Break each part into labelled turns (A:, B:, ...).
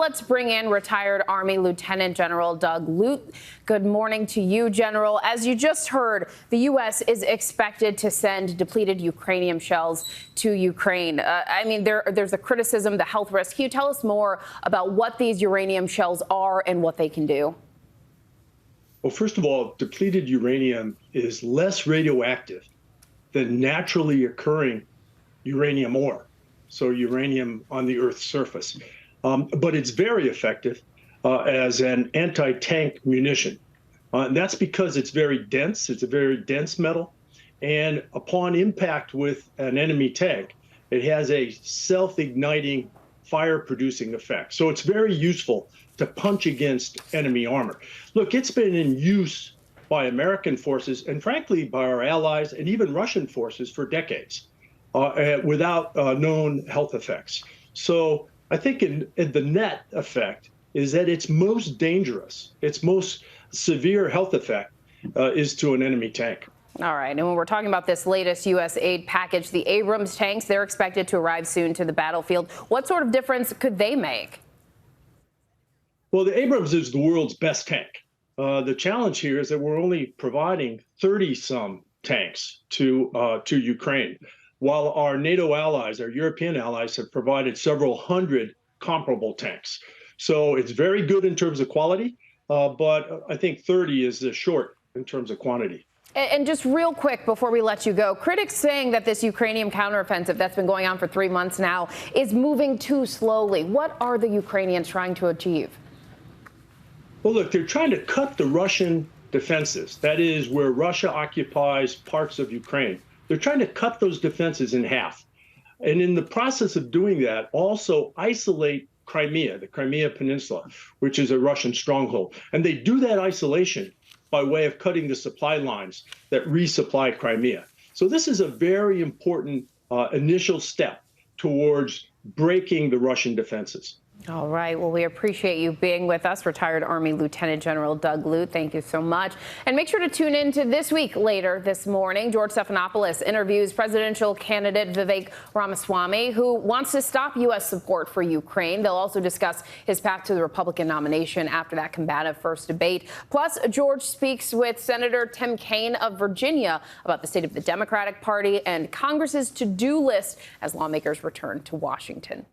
A: let's bring in retired Army Lieutenant General Doug Lute. Good morning to you, General. As you just heard, the U.S. is expected to send depleted uranium shells to Ukraine. There's the criticism, the health risk. Can you tell us more about what these uranium shells are and what they can do?
B: Well, first of all, depleted uranium is less radioactive than naturally occurring uranium ore, so uranium on the Earth's surface. But it's very effective as an anti-tank munition. And that's because it's very dense. It's a very dense metal. And upon impact with an enemy tank, it has a self-igniting fire-producing effect. So it's very useful to punch against enemy armor. Look, it's been in use by American forces and frankly by our allies and even Russian forces for decades without known health effects. So I think the net effect is that its most dangerous, its most severe health effect is to an enemy tank.
A: All right. And when we're talking about this latest U.S. aid package, the Abrams tanks, they're expected to arrive soon to the battlefield. What sort of difference could they make?
B: Well, the Abrams is the world's best tank. The challenge here is that we're only providing 30-some tanks to Ukraine, while our NATO allies, our European allies, have provided several hundred comparable tanks. So it's very good in terms of quality, but I think 30 is short in terms of quantity.
A: And just real quick before we let you go, critics saying that this Ukrainian counteroffensive that's been going on for 3 months now is moving too slowly. What are the Ukrainians trying to achieve?
B: Well, look, they're trying to cut the Russian defenses. That is where Russia occupies parts of Ukraine. They're trying to cut those defenses in half. And in the process of doing that, also isolate Crimea, the Crimea Peninsula, which is a Russian stronghold. And they do that isolation by way of cutting the supply lines that resupply Crimea. So this is a very important initial step towards breaking the Russian defenses.
A: All right. Well, we appreciate you being with us, retired Army Lieutenant General Doug Lute. Thank you so much. And make sure to tune in to This Week later this morning. George Stephanopoulos interviews presidential candidate Vivek Ramaswamy, who wants to stop U.S. support for Ukraine. They'll also discuss his path to the Republican nomination after that combative first debate. Plus, George speaks with Senator Tim Kaine of Virginia about the state of the Democratic Party and Congress's to-do list as lawmakers return to Washington.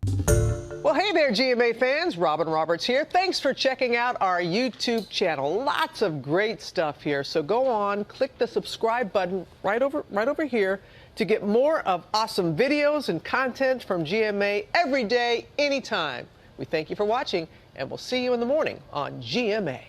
C: Well, hey there, GMA fans. Robin Roberts here. Thanks for checking out our YouTube channel. Lots of great stuff here. So go on, click the subscribe button right over here to get more of awesome videos and content from GMA every day, anytime. We thank you for watching, and we'll see you in the morning on GMA.